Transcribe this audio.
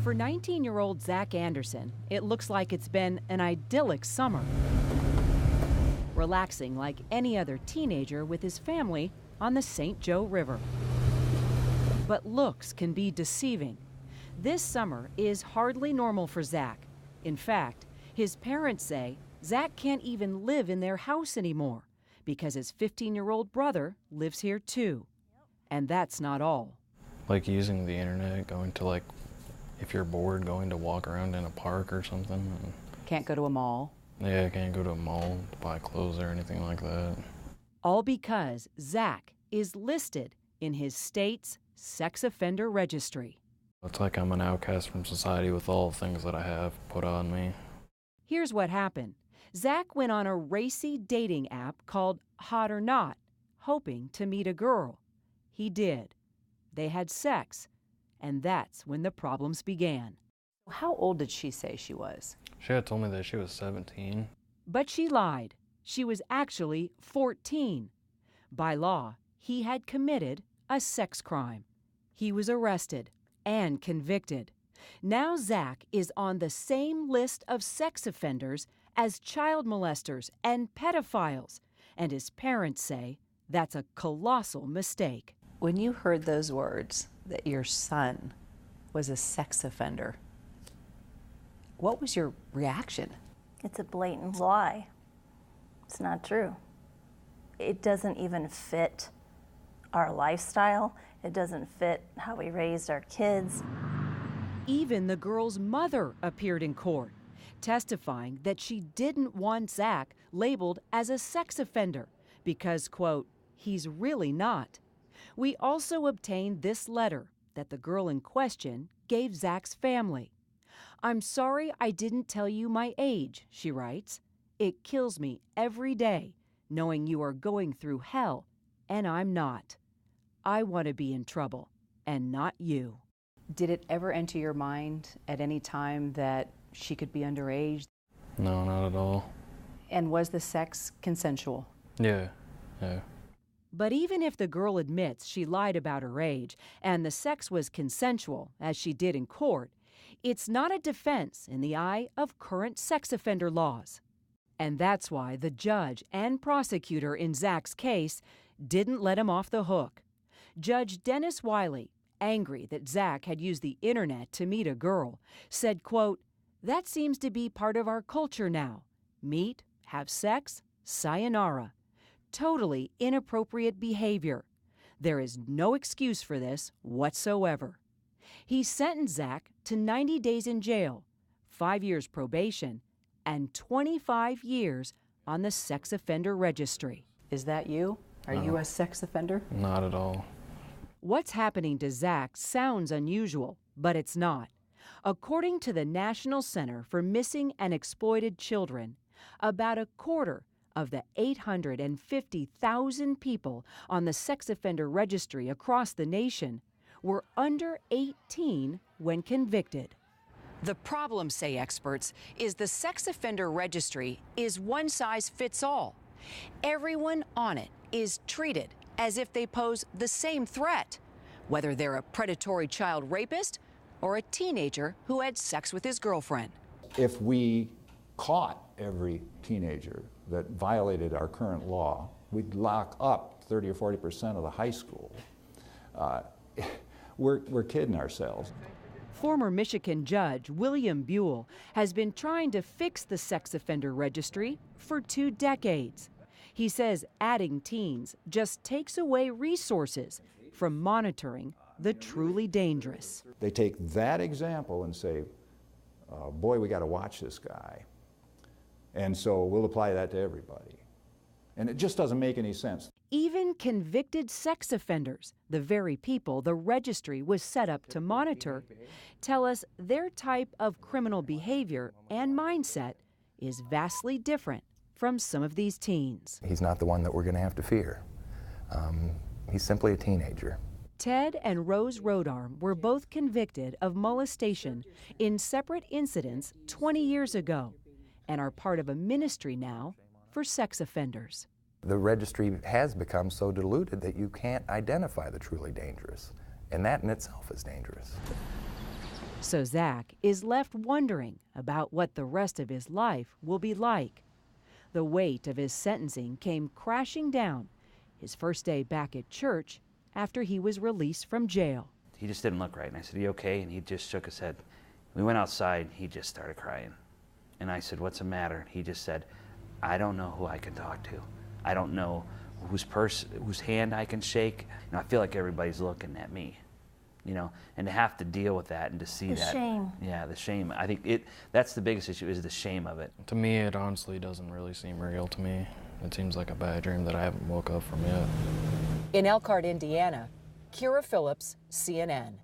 For 19-year-old Zach Anderson, it looks like it's been an idyllic summer. Relaxing like any other teenager with his family on the St. Joe River. But looks can be deceiving. This summer is hardly normal for Zach. In fact, his parents say Zach can't even live in their house anymore because his 15-year-old brother lives here too. And that's not all. Like using the internet, going to like, if you're bored, going to walk around in a park or something. Can't go to a mall. Yeah, I can't go to a mall to buy clothes or anything like that. All because Zach is listed in his state's sex offender registry. It's like I'm an outcast from society with all the things that I have put on me. Here's what happened. Zach went on a racy dating app called Hot or Not, hoping to meet a girl. He did. They had sex, and that's when the problems began. How old did she say she was? She had told me that she was 17. But she lied. She was actually 14. By law, he had committed a sex crime. He was arrested and convicted. Now Zach is on the same list of sex offenders as child molesters and pedophiles, and his parents say that's a colossal mistake. When you heard those words, that your son was a sex offender, what was your reaction? It's a blatant lie. It's not true. It doesn't even fit our lifestyle. It doesn't fit how we raised our kids. Even the girl's mother appeared in court, testifying that she didn't want Zach labeled as a sex offender because, quote, he's really not. We also obtained this letter that the girl in question gave Zach's family. I'm sorry I didn't tell you my age, she writes. It kills me every day knowing you are going through hell, and I'm not. I want to be in trouble, and not you. Did it ever enter your mind at any time that she could be underage? No, not at all. And was the sex consensual? Yeah. But even if the girl admits she lied about her age and the sex was consensual, as she did in court, it's not a defense in the eye of current sex offender laws. And that's why the judge and prosecutor in Zach's case didn't let him off the hook. Judge Dennis Wiley, angry that Zach had used the internet to meet a girl, said, quote, that seems to be part of our culture now. Meet, have sex, sayonara. Totally inappropriate behavior. There is no excuse for this whatsoever. He sentenced Zach to 90 days in jail, 5 years probation, and 25 years on the sex offender registry. Is that you? Are you a sex offender? Not at all. What's happening to Zach sounds unusual, but it's not. According to the National Center for Missing and Exploited Children, about a quarter of the 850,000 people on the sex offender registry across the nation were under 18 when convicted. The problem, say experts, is the sex offender registry is one size fits all. Everyone on it is treated as if they pose the same threat, whether they're a predatory child rapist or a teenager who had sex with his girlfriend. If we caught every teenager that violated our current law, we'd lock up 30 or 40% of the high school. We're kidding ourselves. Former Michigan Judge William Buell has been trying to fix the sex offender registry for 2 decades. He says adding teens just takes away resources from monitoring the truly dangerous. They take that example and say, boy, we got to watch this guy. And so we'll apply that to everybody. And it just doesn't make any sense. Even convicted sex offenders, the very people the registry was set up to monitor, tell us their type of criminal behavior and mindset is vastly different from some of these teens. He's not the one that we're going to have to fear. He's simply a teenager. Ted and Rose Rodarm were both convicted of molestation in separate incidents 20 years ago and are part of a ministry now for sex offenders. The registry has become so diluted that you can't identify the truly dangerous, and that in itself is dangerous. So Zach is left wondering about what the rest of his life will be like. The weight of his sentencing came crashing down his first day back at church after he was released from jail. He just didn't look right, and I said, "Are you okay?" And he just shook his head. We went outside, and he just started crying. And I said, "What's the matter?" He just said, "I don't know who I can talk to. I don't know whose hand I can shake. You know, I feel like everybody's looking at me, you know, and to have to deal with that and to see The that." shame. Yeah, the shame. I think that's the biggest issue, is the shame of it. To me, it honestly doesn't really seem real to me. It seems like a bad dream that I haven't woke up from yet. In Elkhart, Indiana, Kira Phillips, CNN.